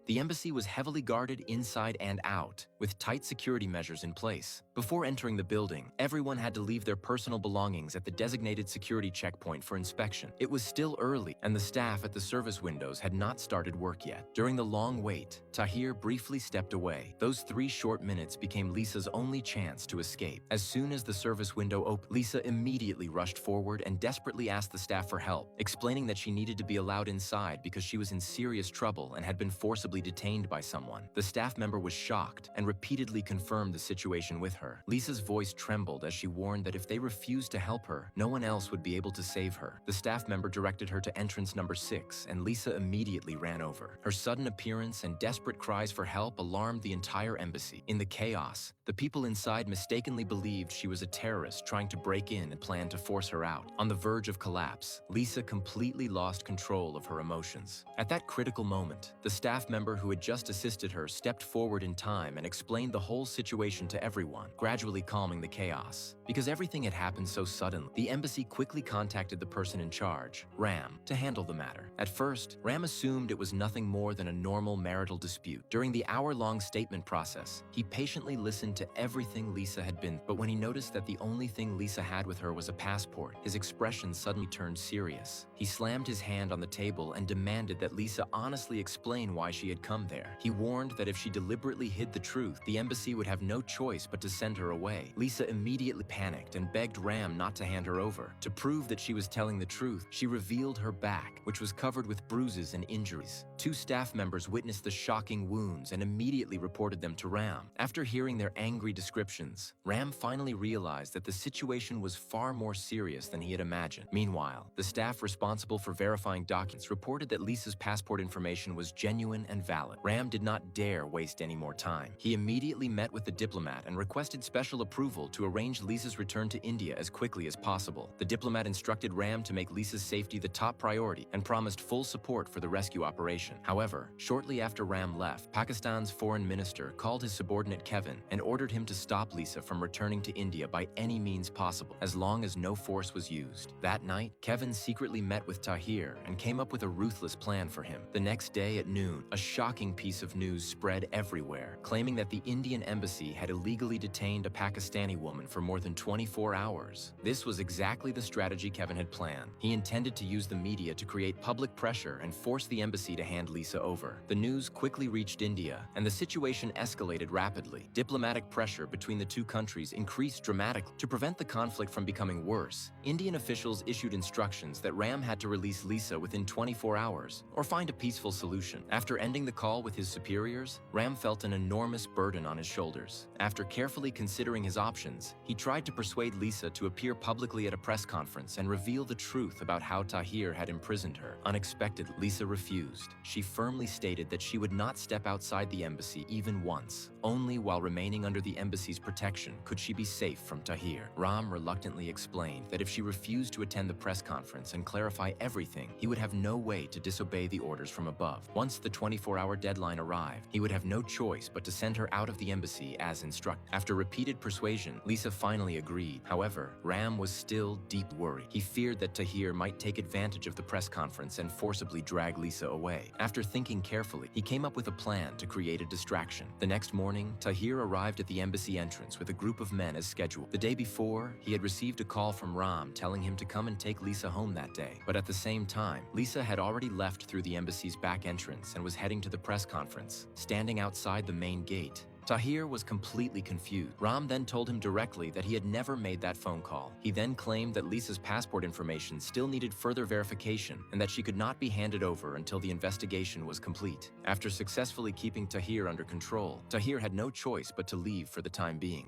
The embassy was heavily guarded inside and out, with tight security measures in place. Before entering the building, everyone had to leave their personal belongings at the designated security checkpoint for inspection. It was still early, and the staff at the service windows had not started work yet. During the long wait, Tahir briefly stepped away. Those 3 short minutes became Lisa's only chance to escape. As soon as the service window opened, Lisa immediately rushed forward and desperately asked the staff for help, explaining that she needed to be allowed inside because she was in serious trouble and had been forcibly detained by someone. The staff member was shocked and repeatedly confirmed the situation with her. Lisa's voice trembled as she warned that if they refused to help her, no one else would be able to save her. The staff member directed her to entrance number 6, and Lisa immediately ran over. Her sudden appearance and desperate cries for help alarmed the entire embassy. In the chaos, the people inside mistakenly believed she was a terrorist trying to break in and planned to force her out. On the verge of collapse, Lisa completely lost control of her emotions. At that critical moment, the staff member who had just assisted her stepped forward in time and explained the whole situation to everyone, gradually calming the chaos. Because everything had happened so suddenly, the embassy quickly contacted the person in charge, Ram, to handle the matter. At first, Ram assumed it was nothing more than a normal marital dispute. During the hour-long statement process, he patiently listened to everything Lisa had been through. But when he noticed that the only thing Lisa had with her was a passport, his expression suddenly turned serious. He slammed his hand on the table and demanded that Lisa honestly explain why she had come there. He warned that if she deliberately hid the truth, the embassy would have no choice but to send her away. Lisa immediately panicked and begged Ram not to hand her over. To prove that she was telling the truth, she revealed her back, which was covered with bruises and injuries. 2 staff members witnessed the shocking wounds and immediately reported them to Ram. After hearing their angry descriptions, Ram finally realized that the situation was far more serious than he had imagined. Meanwhile, the staff responsible for verifying documents reported that Lisa's passport information was genuine and valid. Ram did not dare waste any more time. He immediately met with the diplomat and requested special approval to arrange Lisa's return to India as quickly as possible. The diplomat instructed Ram to make Lisa's safety the top priority and promised full support for the rescue operation. However, shortly after Ram left, Pakistan's foreign minister called his subordinate Kevin and ordered him to stop Lisa from returning to India by any means possible, as long as no force was used. That night, Kevin secretly met with Tahir and came up with a ruthless plan for him. The next day at noon, a shocking piece of news spread everywhere, claiming that the Indian embassy had illegally detained a Pakistani woman for more than 24 hours. This was exactly the strategy Kevin had planned. He intended to use the media to create public pressure and force the embassy to hand Lisa over. The news quickly reached India, and the situation escalated rapidly. Diplomatic pressure between the 2 countries increased dramatically. To prevent the conflict from becoming worse, Indian officials issued instructions that Ram had to release Lisa within 24 hours or find a peaceful solution. After ending the call with his superiors, Ram felt an enormous burden on his shoulders. After carefully considering his options, he tried to persuade Lisa to appear publicly at a press conference and reveal the truth about how Tahir had imprisoned her. Unexpectedly, Lisa refused. She firmly stated that she would not step outside the embassy even once. Only while remaining under the embassy's protection could she be safe from Tahir. Ram reluctantly explained that if she refused to attend the press conference and clarify everything, he would have no way to disobey the orders from above. Once the 24-hour deadline arrived, he would have no choice but to send her out of the embassy as instructed. After repeated persuasion, Lisa finally agreed. However, Ram was still deeply worried. He feared that Tahir might take advantage of the press conference and forcibly drag Lisa away. After thinking carefully, he came up with a plan to create a distraction. The next morning, Tahir arrived at the embassy entrance with a group of men as scheduled. The day before, he had received a call from Ram telling him to come and take Lisa home that day. But at the same time, Lisa had already left through the embassy's back entrance and was heading to the press conference. Standing outside the main gate, Tahir was completely confused. Ram then told him directly that he had never made that phone call. He then claimed that Lisa's passport information still needed further verification and that she could not be handed over until the investigation was complete. After successfully keeping Tahir under control, Tahir had no choice but to leave for the time being.